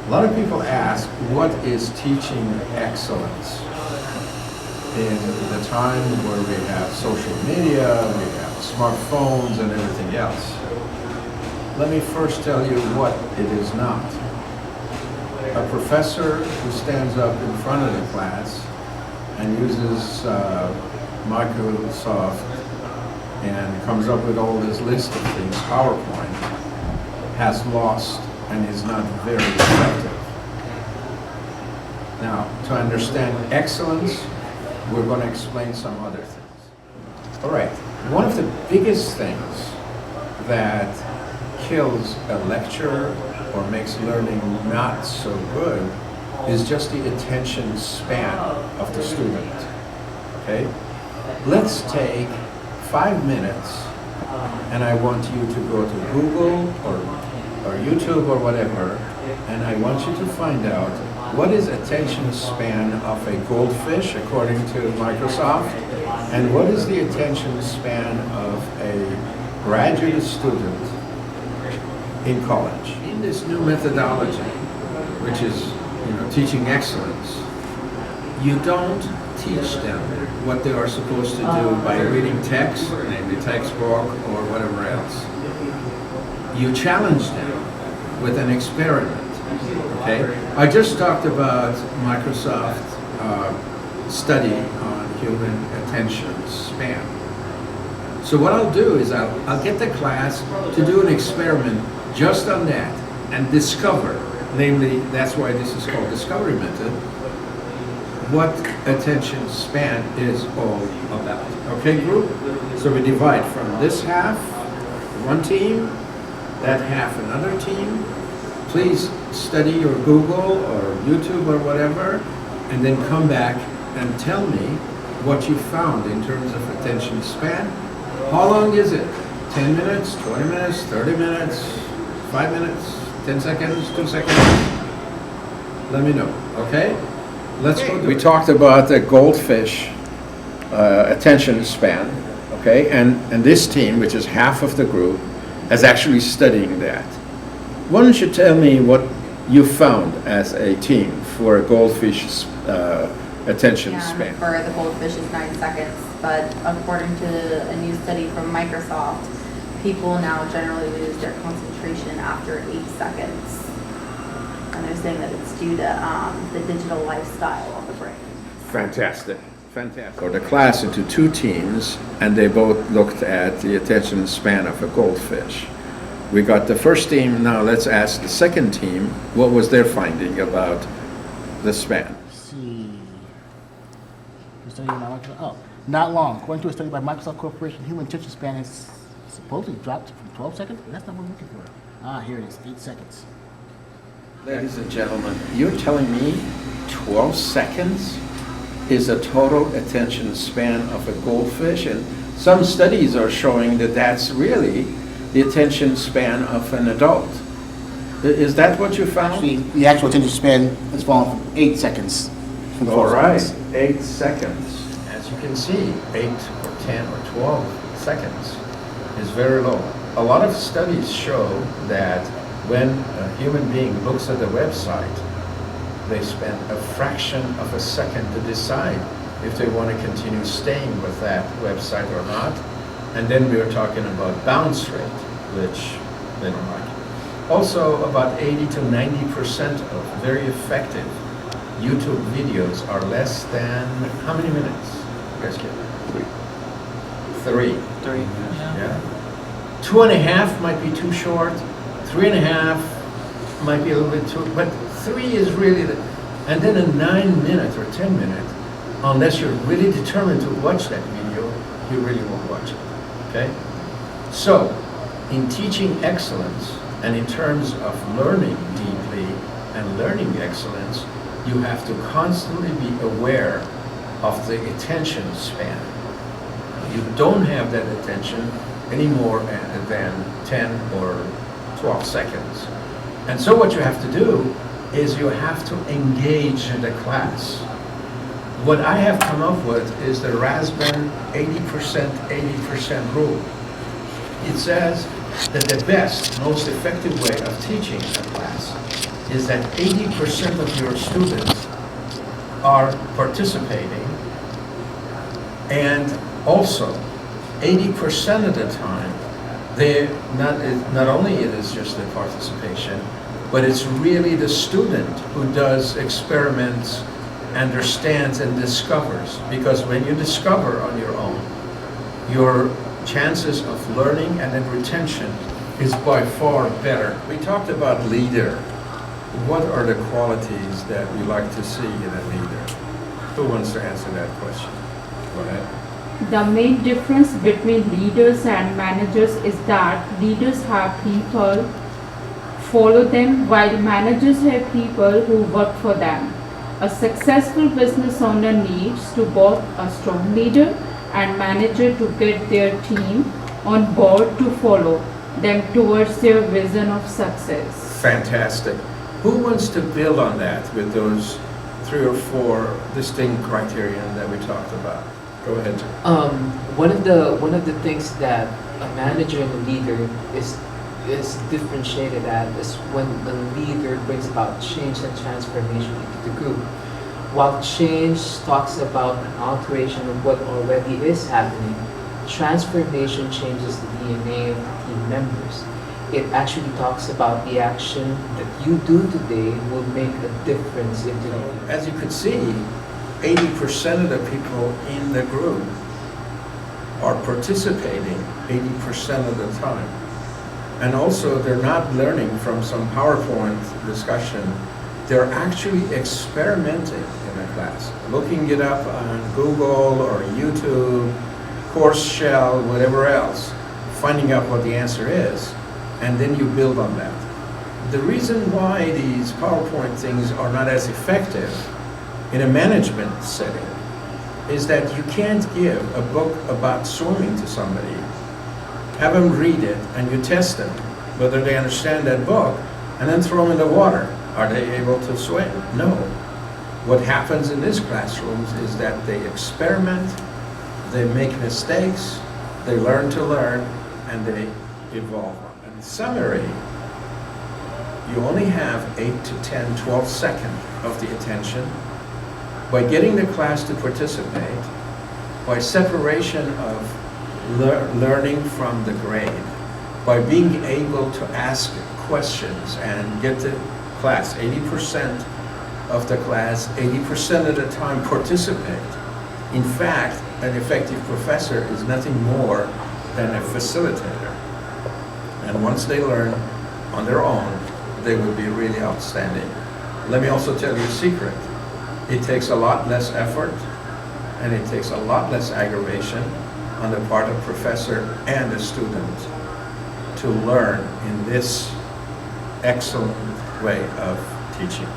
A lot of people ask, what is teaching excellence? In the time where we have social media, we have smartphones and everything else. Let me first tell you what it is not. A professor who stands up in front of the class and uses Microsoft and comes up with all this list of things, PowerPoint, has lost and is not very effective. Now, to understand excellence, we're going to explain some other things. All right, one of the biggest things that kills a lecture or makes learning not so good is just the attention span of the student, okay? Let's take 5 minutes and I want you to go to Google or YouTube or whatever, and I want you to find out what is attention span of a goldfish according to Microsoft, and what is the attention span of a graduate student in college. In this new methodology, which is teaching excellence, you don't teach them what they are supposed to do by reading text, namely textbook or whatever else. You challenge them with an experiment. Okay, I just talked about Microsoft study on human attention span. So what I'll do is I'll get the class to do an experiment just on that and discover, namely, that's why this is called discovery method, what attention span is all about. Okay, group? So we divide from this half, one team, that half another team. Please study your Google or YouTube or whatever, and then come back and tell me what you found in terms of attention span. How long is it? 10 minutes, 20 minutes, 30 minutes, 5 minutes, 10 seconds, 2 seconds? Let me know, okay? Let's go. We talked about the goldfish attention span, okay? And this team, which is half of the group, is actually studying that. Why don't you tell me what you found as a team for a goldfish attention span? For the goldfish is 9 seconds, but according to a new study from Microsoft, people now generally lose their concentration after 8 seconds. And they're saying that it's due to the digital lifestyle of the brain. Fantastic, fantastic. Or the class into two teams, and they both looked at the attention span of a goldfish. We got the first team, now let's ask the second team, what was their finding about the span? Let's see. Not long. According to a study by Microsoft Corporation, human attention span has supposedly dropped from 12 seconds? That's not what we're looking for. Ah, here it is, 8 seconds. Ladies and gentlemen, you're telling me 12 seconds is a total attention span of a goldfish? And some studies are showing that that's really the attention span of an adult. Is that what you found? Actually, the actual attention span has fallen from 8 seconds. All right, 8 seconds. As you can see, 8 or 10 or 12 seconds is very low. A lot of studies show that when a human being looks at the website, they spend a fraction of a second to decide if they want to continue staying with that website or not. And then we are talking about bounce rate, which they don't like. Also, about 80 to 90% of very effective YouTube videos are less than how many minutes? You guys get 3. 3. Yeah. 2.5 might be too short. 3.5 might be a little bit too, but 3 is really the, and then a 9-minute or 10-minute, unless you're really determined to watch that video, you really won't watch it, okay? So, in teaching excellence, and in terms of learning deeply and learning excellence, you have to constantly be aware of the attention span. You don't have that attention any more than 10 or 12 seconds. And so what you have to do is you have to engage in the class. What I have come up with is the Rasband 80% rule. It says that the best, most effective way of teaching a class is that 80% of your students are participating, and also 80% of the time, they not only it is just the participation, but it's really the student who does experiments, understands and discovers. Because when you discover on your own, your chances of learning and then retention is by far better. We talked about leader. What are the qualities that we like to see in a leader? Who wants to answer that question? Go ahead. The main difference between leaders and managers is that leaders have people follow them, while managers have people who work for them. A successful business owner needs to both a strong leader and manager to get their team on board to follow them towards their vision of success. Fantastic. Who wants to build on that with those 3 or 4 distinct criteria that we talked about? Go ahead, Jim. One of the things that a manager and a leader is differentiated at is when the leader brings about change and transformation into the group. While change talks about an alteration of what already is happening, transformation changes the DNA of the team members. It actually talks about the action that you do today will make a difference in the future. As you can see, 80% of the people in the group are participating 80% of the time. And also, they're not learning from some PowerPoint discussion. They're actually experimenting in the class, looking it up on Google or YouTube, Course Shell, whatever else, finding out what the answer is, and then you build on that. The reason why these PowerPoint things are not as effective in a management setting is that you can't give a book about swimming to somebody, have them read it, and you test them whether they understand that book, and then throw them in the water. Are they able to swim? No. What happens in these classrooms is that they experiment, they make mistakes, they learn to learn, and they evolve. In summary, you only have 8 to 10, 12 seconds of the attention. By getting the class to participate, by separation of learning from the grade, by being able to ask questions and get the class, 80% of the class, 80% of the time participate. In fact, an effective professor is nothing more than a facilitator. And once they learn on their own, they would be really outstanding. Let me also tell you a secret. It takes a lot less effort and it takes a lot less aggravation on the part of professor and the student to learn in this excellent way of teaching.